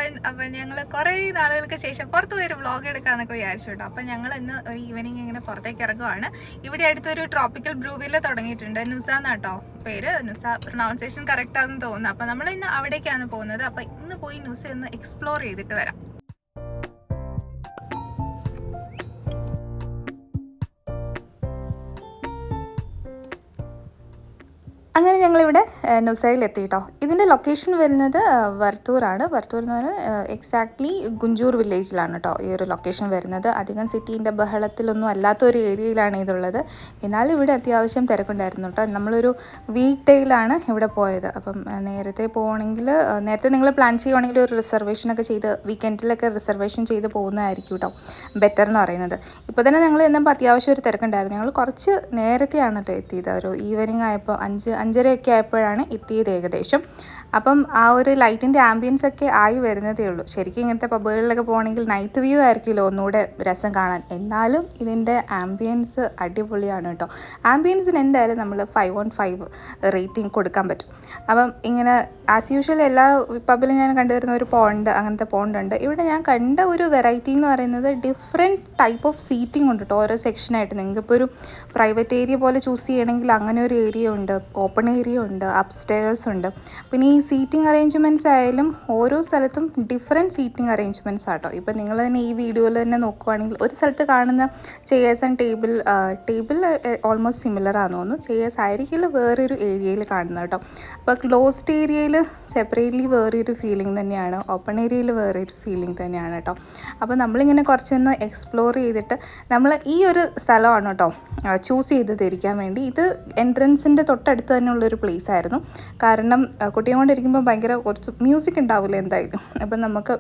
everyone. അപ്പോൾ ഞങ്ങൾ കുറേ നാളുകൾക്ക് ശേഷം പുറത്ത് പോയി ഒരു വ്ളോഗ് എടുക്കാമെന്നൊക്കെ വിചാരിച്ചു കേട്ടോ. അപ്പോൾ ഞങ്ങൾ ഇന്ന് ഒരു ഈവനിങ് ഇങ്ങനെ പുറത്തേക്ക് ഇറങ്ങുവാണ്. ഇവിടെ അടുത്തൊരു ട്രോപ്പിക്കൽ ബ്രൂവിൽ തുടങ്ങിയിട്ടുണ്ട്. നുസ എന്നാട്ടോ പേര്. നുസ പ്രൊനൗൺസിയേഷൻ കറക്റ്റ് ആണെന്ന് തോന്നുന്നു. അപ്പോൾ നമ്മൾ ഇന്ന് അവിടേക്കാണ് പോകുന്നത്. അപ്പോൾ ഇന്ന് പോയി നുസ ഒന്ന് എക്സ്പ്ലോർ ചെയ്തിട്ട് വരാം. അങ്ങനെ ഞങ്ങളിവിടെ നുസയിലെത്തി കേട്ടോ. ഇതിൻ്റെ ലൊക്കേഷൻ വരുന്നത് വർത്തൂരാണ്. വർത്തൂർ എന്ന് പറഞ്ഞാൽ എക്സാക്ട്ലി ഗുഞ്ചൂർ വില്ലേജിലാണ് കേട്ടോ ഈ ഒരു ലൊക്കേഷൻ വരുന്നത്. അധികം സിറ്റീൻ്റെ ബഹളത്തിലൊന്നും അല്ലാത്തൊരു ഏരിയയിലാണ് ഇതുള്ളത്. എന്നാലും ഇവിടെ അത്യാവശ്യം തിരക്കുണ്ടായിരുന്നു കേട്ടോ. നമ്മളൊരു വീക്ക് ഡേയിലാണ് ഇവിടെ പോയത്. അപ്പം നേരത്തെ പോകണമെങ്കിൽ നേരത്തെ നിങ്ങൾ പ്ലാൻ ചെയ്യുവാണെങ്കിൽ ഒരു റിസർവേഷനൊക്കെ ചെയ്ത് വീക്കെൻഡിലൊക്കെ റിസർവേഷൻ ചെയ്ത് പോകുന്നതായിരിക്കും കേട്ടോ ബെറ്റർ എന്ന് പറയുന്നത്. ഇപ്പോൾ തന്നെ ഞങ്ങൾ ചെന്നപ്പോൾ അത്യാവശ്യം ഒരു തിരക്കുണ്ടായിരുന്നു. ഞങ്ങൾ കുറച്ച് നേരത്തെയാണ് കേട്ടോ എത്തിയത്. ഒരു ഈവനിങ് ആയപ്പോൾ 5:30 ആയപ്പോഴാണ് എത്തിയത് ഏകദേശം. അപ്പം ആ ഒരു ലൈറ്റിൻ്റെ ആംബിയൻസ് ഒക്കെ ആയി വരുന്നതേ ഉള്ളൂ. ശരിക്കും ഇങ്ങനത്തെ പബ്ബുകളിലൊക്കെ പോകണമെങ്കിൽ നൈറ്റ് വ്യൂ ആയിരിക്കുമല്ലോ ഒന്നുകൂടെ രസം കാണാൻ. എന്നാലും ഇതിൻ്റെ ആംബിയൻസ് അടിപൊളിയാണ് കേട്ടോ. ആംബിയൻസിന് എന്തായാലും നമ്മൾ 5/5 റേറ്റിംഗ് കൊടുക്കാൻ പറ്റും. അപ്പം ഇങ്ങനെ ആസ് യൂഷ്വൽ എല്ലാ പബ്ബിലും ഞാൻ കണ്ടുവരുന്ന ഒരു പോണ്ട്, അങ്ങനത്തെ പോണ്ടുണ്ട്. ഇവിടെ ഞാൻ കണ്ട ഒരു വെറൈറ്റി എന്ന് പറയുന്നത് ഡിഫറെൻറ്റ് ടൈപ്പ് ഓഫ് സീറ്റിംഗ് ഉണ്ട് കേട്ടോ. ഓരോ സെക്ഷനായിട്ട് നിങ്ങൾക്കിപ്പോൾ ഒരു പ്രൈവറ്റ് ഏരിയ പോലെ ചൂസ് ചെയ്യണമെങ്കിൽ അങ്ങനെ ഒരു ഏരിയ ഉണ്ട്, ഓപ്പൺ ഏരിയ ഉണ്ട്, അപ്സ്റ്റെയർസ് ഉണ്ട്. പിന്നെ ഈ സീറ്റിംഗ് അറേഞ്ച്മെൻറ്റ്സ് ആയാലും ഓരോ സ്ഥലത്തും ഡിഫറെൻറ്റ് സീറ്റിംഗ് അറേഞ്ച്മെൻറ്റ്സ് ആട്ടോ. ഇപ്പം നിങ്ങൾ തന്നെ ഈ വീഡിയോയിൽ തന്നെ നോക്കുവാണെങ്കിൽ ഒരു സ്ഥലത്ത് കാണുന്ന chairs and table almost similar ആണെന്ന് തോന്നുന്നു. ചെയേഴ്സ് ആയിരിക്കില്ല വേറൊരു ഏരിയയിൽ കാണുന്നത് കേട്ടോ. അപ്പോൾ ക്ലോസ്ഡ് ഏരിയയിൽ സെപ്പറേറ്റ്ലി വേറൊരു ഫീലിംഗ് തന്നെയാണ്, ഓപ്പൺ ഏരിയയിൽ വേറൊരു ഫീലിംഗ് തന്നെയാണ് കേട്ടോ. അപ്പോൾ നമ്മളിങ്ങനെ കുറച്ചൊന്ന് എക്സ്പ്ലോർ ചെയ്തിട്ട് നമ്മൾ ഈ ഒരു സ്ഥലമാണ് കേട്ടോ ചൂസ് ചെയ്തിരിക്കാൻ വേണ്ടി. ഇത് എൻട്രൻസിൻ്റെ തൊട്ടടുത്ത് തന്നെയുള്ളൊരു പ്ലേസ് ആയിരുന്നു. കാരണം കുട്ടിയെ കൊണ്ടിരിക്കുമ്പോൾ ഭയങ്കര കുറച്ച് മ്യൂസിക് ഉണ്ടാവില്ല എന്തായാലും. അപ്പം നമുക്ക്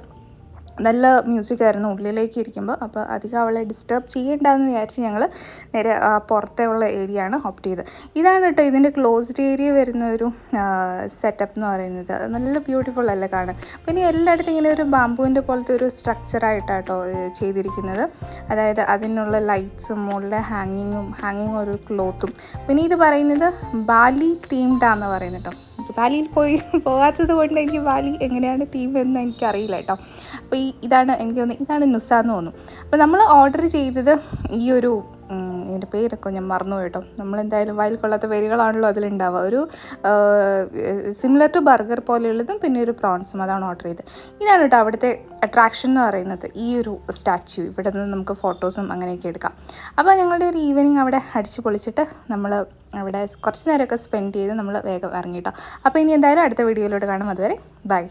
നല്ല മ്യൂസിക്കായിരുന്നു ഉള്ളിലേക്ക് ഇരിക്കുമ്പോൾ. അപ്പോൾ അധികം അവളെ ഡിസ്റ്റർബ് ചെയ്യേണ്ടെന്ന് വിചാരിച്ച് ഞങ്ങൾ നേരെ പുറത്തെ ഉള്ള ഏരിയ ആണ് ഓപ്റ്റ് ചെയ്തത്. ഇതാണ് കേട്ടോ ഇതിൻ്റെ ക്ലോസ്ഡ് ഏരിയ വരുന്ന ഒരു സെറ്റപ്പ് എന്ന് പറയുന്നത്. നല്ല ബ്യൂട്ടിഫുൾ അല്ലേ കാണാൻ. പിന്നെ എല്ലായിടത്തും ഇങ്ങനെ ഒരു ബാമ്പുവിൻ്റെ പോലത്തെ ഒരു സ്ട്രക്ചറായിട്ടാട്ടോ ചെയ്തിരിക്കുന്നത്. അതായത് അതിനുള്ള ലൈറ്റ്സും മുകളിലെ ഹാങ്ങിങ്ങും ഒരു ക്ലോത്തും. പിന്നെ ഇത് പറയുന്നത് ബാലി തീംഡാന്ന് പറയുന്നത് കേട്ടോ. എനിക്ക് ബാലിയിൽ പോകാത്തത് കൊണ്ട് എനിക്ക് ബാലി എങ്ങനെയാണ് തീം എന്ന് എനിക്കറിയില്ല കേട്ടോ. അപ്പോൾ ഇതാണ് എനിക്ക് തോന്നുന്നത്, ഇതാണ് നുസ എന്ന് തോന്നുന്നു. അപ്പോൾ നമ്മൾ ഓർഡർ ചെയ്തത് ഈ ഒരു ഇതിൻ്റെ പേരൊക്കെ ഞാൻ മറന്നു കേട്ടോ. നമ്മളെന്തായാലും വായിൽ കൊള്ളാത്ത പേരുകളാണല്ലോ അതിലുണ്ടാവുക. ഒരു സിമിലർ ടു ബർഗർ പോലെയുള്ളതും പിന്നെ ഒരു പ്രോൺസും, അതാണ് ഓർഡർ ചെയ്തത്. ഇതാണ് കേട്ടോ അവിടുത്തെ അട്രാക്ഷൻ എന്ന് പറയുന്നത്, ഈ ഒരു സ്റ്റാച്യു. ഇവിടെ നിന്ന് നമുക്ക് ഫോട്ടോസും അങ്ങനെയൊക്കെ എടുക്കാം. അപ്പോൾ ഞങ്ങളുടെ ഒരു ഈവനിങ് അവിടെ അടിച്ച് പൊളിച്ചിട്ട് നമ്മൾ അവിടെ കുറച്ച് നേരമൊക്കെ സ്പെൻഡ് ചെയ്ത് നമ്മൾ വേഗം ഇറങ്ങി കേട്ടോ. അപ്പോൾ ഇനി എന്തായാലും അടുത്ത വീഡിയോയിലൂടെ കാണും. അതുവരെ ബൈ.